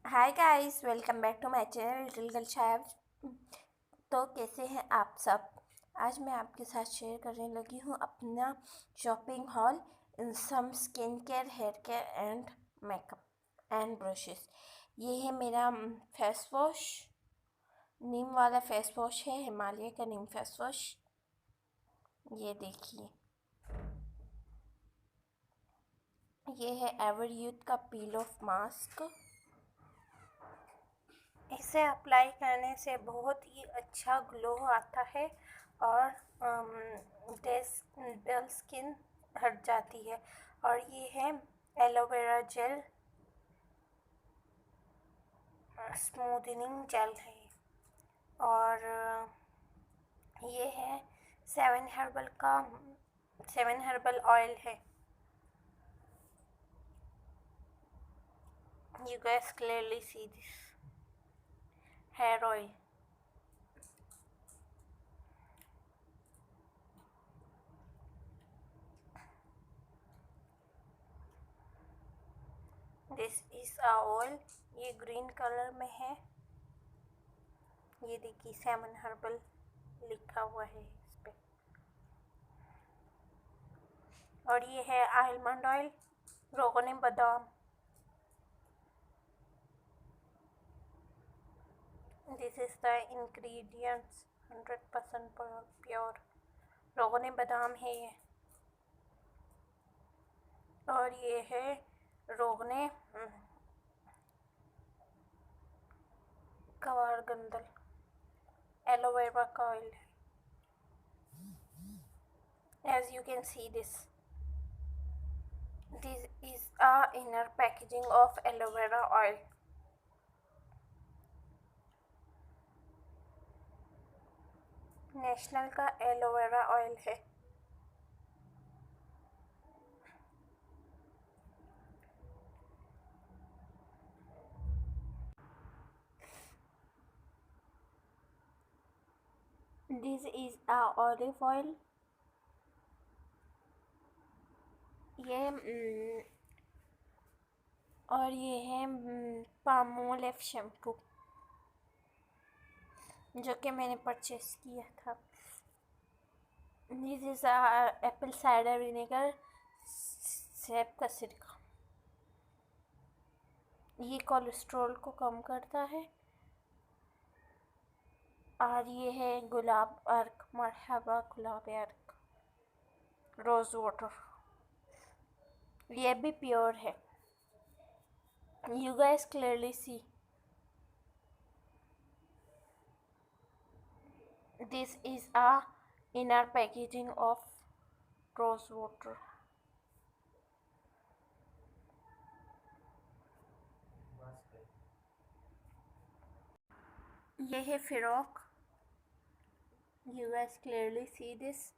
Hi guys, welcome back to my channel little girl शायब। तो कैसे हैं आप सब। आज मैं आपके साथ शेयर करने लगी हूँ अपना shopping haul in some skin care, hair care and makeup and brushes. ये है मेरा फेस वॉश। नीम वाला फेस वॉश है, हिमालय का नीम फेस वॉश। ये देखिए, ये है एवर यूथ का पील ऑफ मास्क। इसे अप्लाई करने से बहुत ही अच्छा ग्लो आता है और डल स्किन हट जाती है। और ये है एलोवेरा जेल, स्मूदनिंग जेल है। और ये है सेवन हर्बल ऑयल है। You guys clearly see this hair oil. This is a oil. ये ग्रीन कलर में है। ये देखिए, सेवन हर्बल लिखा हुआ है इस पे। और ये है आलमंड ऑयल, रोगन बादाम। This is the ingredients, 100% pure रोगन बादाम है ये। और ये है रोगने कवारगंदल, एलोवेरा का ऑयल है। As you can see this is a inner packaging of aloe vera oil. National का एलोवेरा ऑयल है। This is a olive oil. ये और ये है पामोलिव शैम्पू, जो कि मैंने परचेस किया था। This is a Apple cider vinegar, सेब का सिरका। ये कोलेस्ट्रॉल को कम करता है। और ये है गुलाब अर्क, मरहबा गुलाब अर्क रोज़ वाटर। ये भी प्योर है। You guys clearly see this is a inner packaging of rose water. ये है फिरोक। You guys clearly see this.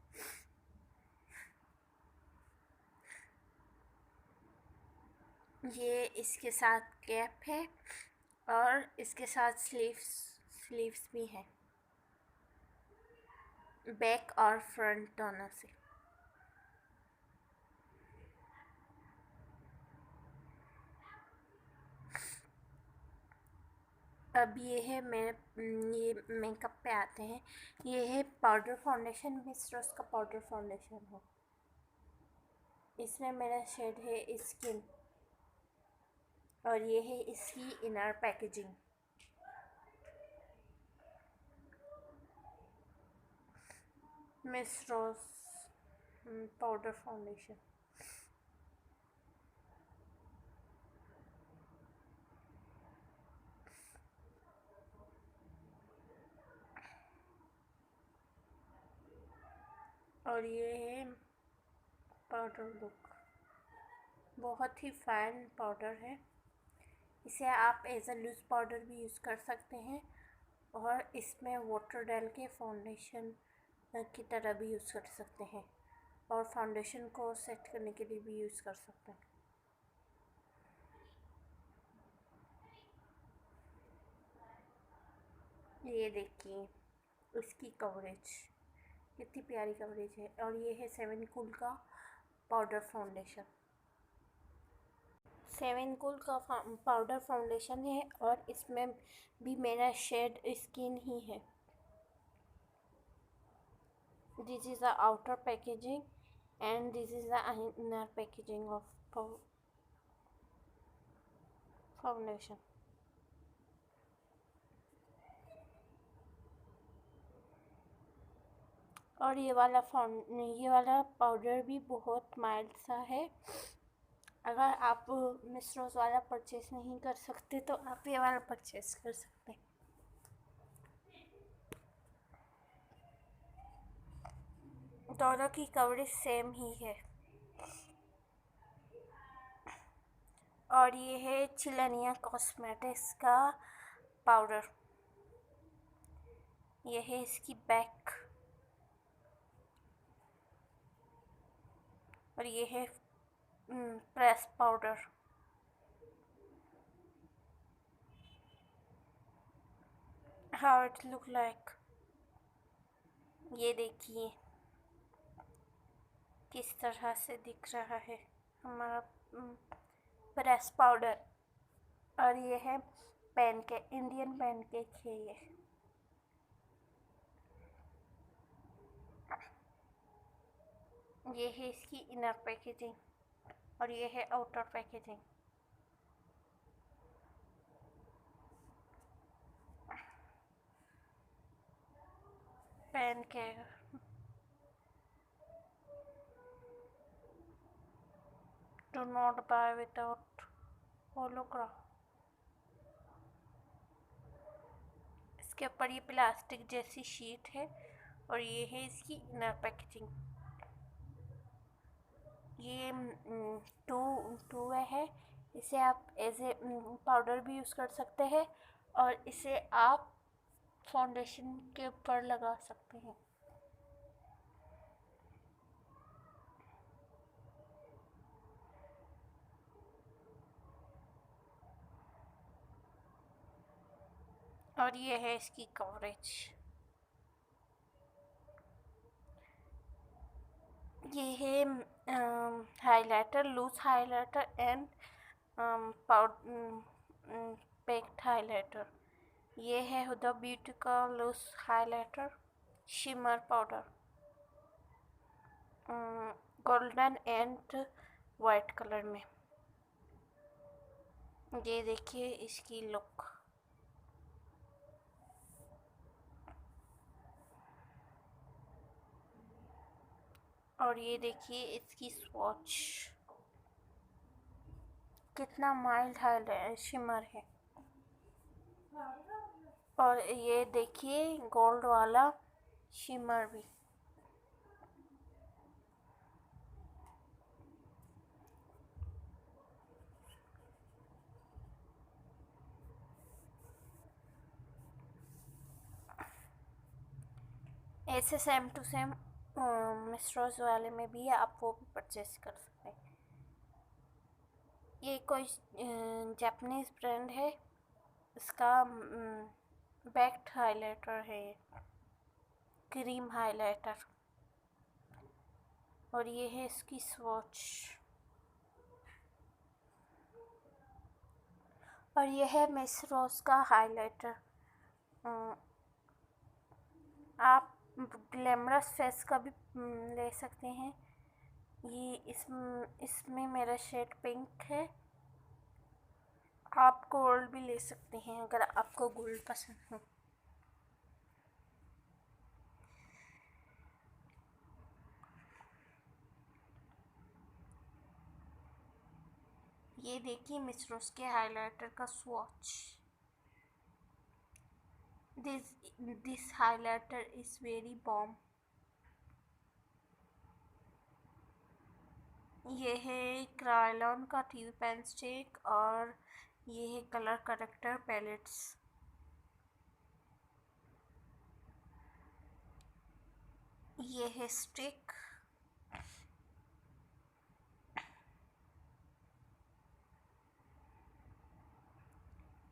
ये इसके साथ कैप है और इसके साथ स्लीव्स भी है, बैक और फ्रंट दोनों से। अब ये है ये मेकअप पे आते हैं। ये है पाउडर फाउंडेशन, मिस रोज का पाउडर फाउंडेशन है। इसमें मेरा शेड है स्किन। और ये है इसकी इनर पैकेजिंग। मिस रोज पाउडर फाउंडेशन। और ये है पाउडर लुक, बहुत ही फाइन पाउडर है। इसे आप एज अ लूज पाउडर भी यूज़ कर सकते हैं और इसमें वाटर डाल के फाउंडेशन की तरह भी यूज़ कर सकते हैं और फाउंडेशन को सेट करने के लिए भी यूज़ कर सकते हैं। ये देखिए इसकी कवरेज, कितनी प्यारी कवरेज है। और ये है 7 कूल का पाउडर फाउंडेशन। सेवन कूल का पाउडर फाउंडेशन है और इसमें भी मेरा शेड स्किन ही है। This is the outer packaging and this is the inner packaging of foundation. और ये वाला पाउडर भी बहुत माइल्ड सा है। अगर आप मिस रोज़ वाला परचेस नहीं कर सकते तो आप ये वाला परचेस कर सकते हैं। दोनों की कवरेज सेम ही है। और ये है चिलनिया कॉस्मेटिक्स का पाउडर। ये है इसकी बैक और ये है press powder. How it look like, ये देखिए किस तरह से दिख रहा है हमारा प्रेस पाउडर। और ये है पैनकेक, इंडियन पैनकेक है ये है इसकी इनर पैकेजिंग और ये है outer packaging. Pancake do not buy without hologram. इसके ऊपर ये प्लास्टिक जैसी शीट है और ये है इसकी इनर पैकेजिंग। ये टू है। इसे आप एज ए पाउडर भी यूज़ कर सकते हैं और इसे आप फाउंडेशन के ऊपर लगा सकते हैं। और ये है इसकी कवरेज। ये है highlighter, loose highlighter and packed highlighter. ये है हुदा ब्यूटी का loose highlighter shimmer powder, golden and white colour में। ये देखिए इसकी लुक। और ये देखिए इसकी स्वॉच, कितना माइल्ड हाइलाइट शिमर है। और ये देखिए गोल्ड वाला शिमर भी। ऐसे सेम टू सेम मिस रोज़ वाले में भी है, आप वो भी परचेस कर सकते हैं। ये कोई जापानीज़ ब्रांड है, इसका बैक्ड हाइलाइटर है, क्रीम हाइलाइटर। और ये है इसकी स्वॉच। और ये है मिस रोज़ का हाइलाइटर। आप ग्लैमरस फेस का भी ले सकते हैं। ये इसमें मेरा शेड पिंक है। आप गोल्ड भी ले सकते हैं अगर आपको गोल्ड पसंद हो। ये देखिए मिस रोज़ के हाइलाइटर का swatch. This highlighter is very bomb. ये है क्रायलॉन का ट्यूब पेन स्टिक और ये है कलर करेक्टर पैलेट्स। ये है स्टिक।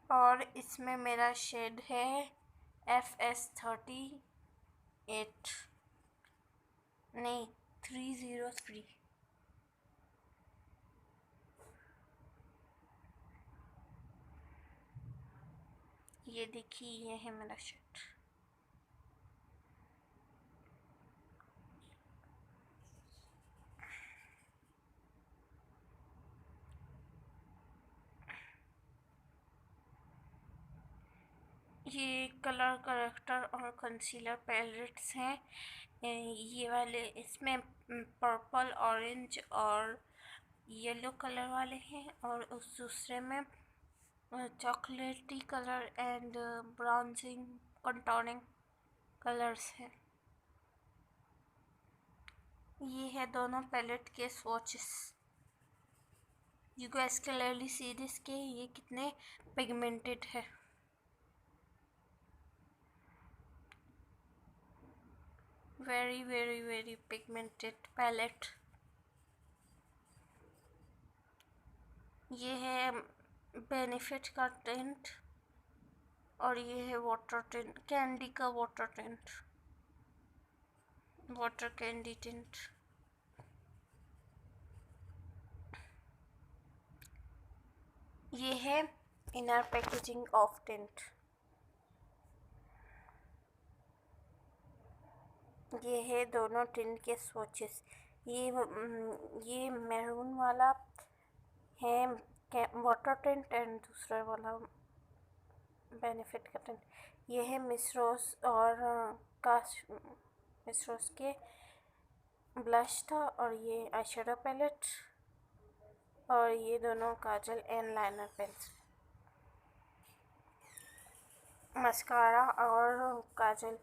और इसमें मेरा शेड है FS38 नहीं 303। ये देखिए, ये है मेरा शर्ट। ये कलर करेक्टर और कंसीलर पैलेट्स हैं। ये वाले इसमें पर्पल, ऑरेंज और येलो कलर वाले हैं, और उस दूसरे में चॉकलेटी colour and bronzing contouring colours हैं। ये है दोनों पैलेट के swatches. You guys clearly see this के ये कितने पिगमेंटेड है। Very very very pigmented palette. ये है बेनिफिट का टिंट और ये है वाटर टिंट, कैंडी का water tint, water candy tint. ये है इनर पैकेजिंग ऑफ टिंट। ये है दोनों टिंट के स्वॉचेस। ये मैरून वाला है वाटर टिंट एंड दूसरा वाला बेनिफिट का टिंट। ये है मिसरोस और मिसरोस के ब्लश था, और ये आईशैडो पैलेट, और ये दोनों काजल एंड लाइनर पेंसिल, मस्कारा और काजल।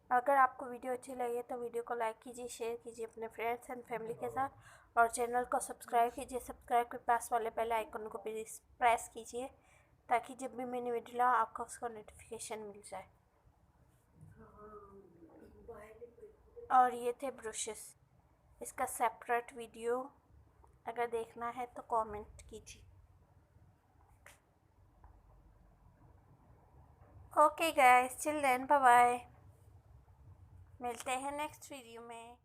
अगर आपको वीडियो अच्छी लगे तो वीडियो को लाइक कीजिए, शेयर कीजिए अपने फ्रेंड्स एंड फैमिली के साथ, और चैनल को सब्सक्राइब कीजिए। सब्सक्राइब के पास वाले बेल आइकन को प्रेस कीजिए ताकि जब भी मैंने वीडियो लाऊं आपको उसका नोटिफिकेशन मिल जाए। और ये थे ब्रशेस। इसका सेपरेट वीडियो अगर देखना है तो कमेंट कीजिए। Okay guys, chill then, bye bye. मिलते हैं नेक्स्ट वीडियो में।